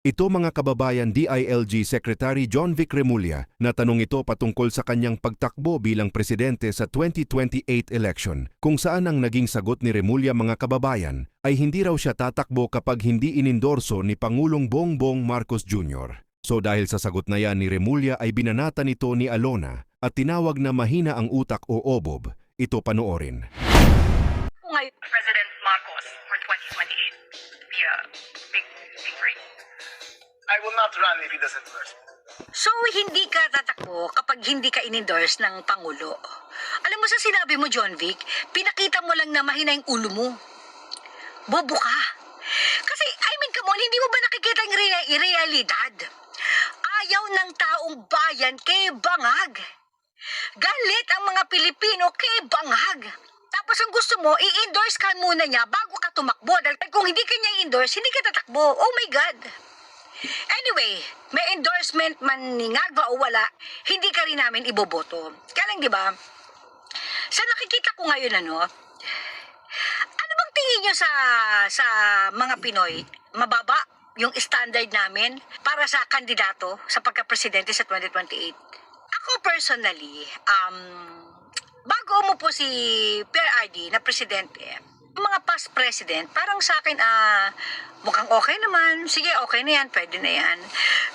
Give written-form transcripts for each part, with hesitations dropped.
Ito mga kababayan DILG Secretary John Vic Remulla na tanong ito patungkol sa kanyang pagtakbo bilang presidente sa 2028 election kung saan ang naging sagot ni Remulla mga kababayan ay hindi raw siya tatakbo kapag hindi inendorso ni Pangulong Bongbong Marcos Jr. So dahil sa sagot na yan ni Remulla ay binanatan ito ni Alona at tinawag na mahina ang utak o obob. Ito panoorin. Ngayon, President Marcos for 2028 via big victory. I will not run if he doesn't endorse me. so hindi ka tatakbo kapag hindi ka in-endorse ng Pangulo. Alam mo sa sinabi mo, John Vic, pinakita mo lang na mahina yung ulo mo. Bobo ka. Kasi, come on, hindi mo ba nakikita yung realidad? Ayaw ng taong bayan kay Bangag. Galit ang mga Pilipino kay Bangag. Tapos ang gusto mo, i-endorse ka muna niya bago ka tumakbo. Dahil kung hindi ka niya i-endorse, hindi ka tatakbo. Oh my God. Anyway, may endorsement man ni Ngagba o wala, hindi ka rin namin iboboto. Kaya lang, di ba? Sa nakikita ko ngayon, ano bang tingin nyo sa mga Pinoy? Mababa yung standard namin para sa kandidato sa pagka-presidente sa 2028? Ako personally, bago umupo si PRRD na presidente, mga past president, parang sa akin, mukhang okay naman. Sige, okay na yan, pwede na yan.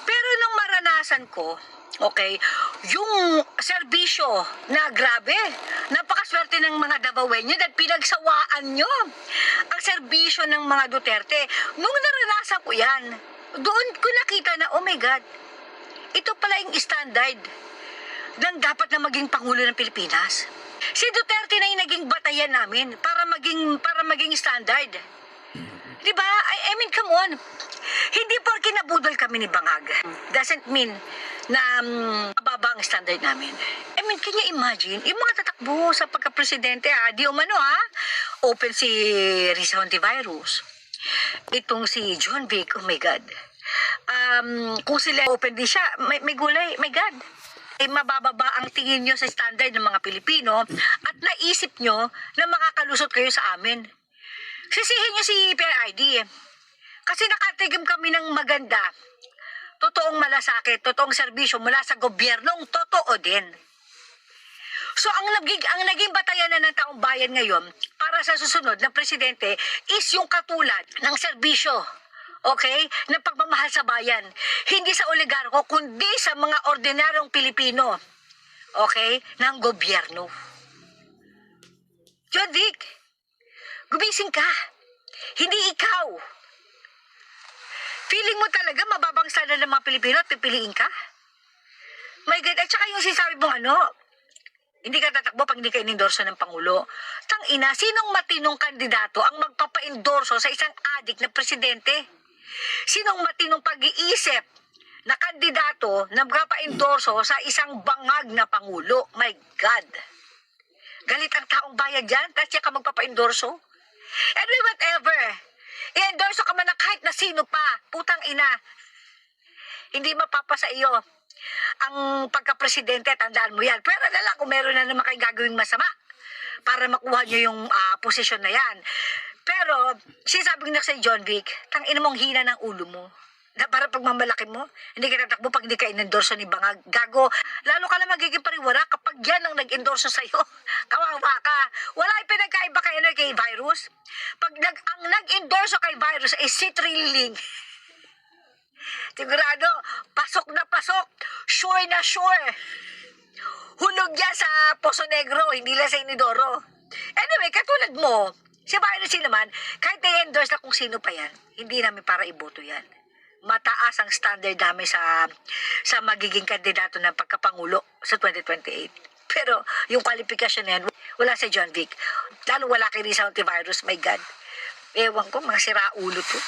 Pero nung maranasan ko, okay, yung serbisyo na grabe, napakaswerte ng mga Davaoenyo dahil pinagsawaan nyo ang serbisyo ng mga Duterte. Nung naranasan ko yan, doon ko nakita na, oh my God, ito pala yung standard ng dapat na maging Pangulo ng Pilipinas. Si Duterte na yung naging batayan namin para maging standard. Diba? I mean, come on. Hindi porke nabudol kami ni Bangag doesn't mean na mababa ang standard namin. I mean, can you imagine? Yung mga tatakbo sa pagka-presidente, di umano open si Risa Hontivirus. Itong si John Vic, oh my God. Kung sila open din siya, may gulay, my God. Mabababa ang tingin nyo sa standard ng mga Pilipino at naisip nyo na makakalusot kayo sa amin. Sisihin nyo si PRID kasi nakatigim kami ng maganda, totoong malasakit, totoong serbisyo mula sa gobyernong totoo din. So ang naging batayan na ng taong bayan ngayon para sa susunod na presidente is yung katulad ng serbisyo. Okay? Ng pagmamahal sa bayan. Hindi sa oligarko, kundi sa mga ordinaryong Pilipino. Okay? Ng gobyerno. John Vic, gumising ka. Hindi ikaw. Feeling mo talaga mababang standard ng mga Pilipino at pipiliin ka? My God, at saka yung sinasabi mong hindi ka tatakbo pag hindi ka inendorso ng Pangulo. Tangina, sinong matinong kandidato ang magpapa-endorso sa isang adik na presidente? Sinong matinong pag-iisip na kandidato na magpapa-endorso sa isang bangag na Pangulo? My God! Galit ang taong bayan dyan, tapos siya ka magpapa-endorso? Anyway, whatever. I-endorso ka man na kahit na sino pa, putang ina. Hindi mapapasa iyo ang pagka-presidente, tandaan mo yan. Pero na lang kung meron na naman kayo gagawing masama para makuha nyo yung posisyon na yan. Pero, sinasabing na sa John Vic, tangina mong hina ng ulo mo. Na para pagmamalaki mo, hindi ka tatakbo pag hindi ka inendorso ni Bangag. Gago, lalo ka na magiging pariwara kapag yan ang nag-endorso sa'yo. Kawawa ka. Wala yung pinagkaiba kay virus. Pag ang nag-endorso kay virus ay si Trilling. Sigurado, pasok na pasok. Sure na sure. Hulog yan sa Poso Negro, hindi lang sa Inidoro. Anyway, katulad mo, si virus naman, kahit i-endorse na kung sino pa yan, hindi namin para iboto yan. Mataas ang standard namin sa magiging kandidato ng pagkapangulo sa 2028. Pero yung kwalifikasyon na yan, wala sa John Vic. Lalo wala kay Risa Hontivirus, my God. Ewan ko, mga siraulo to.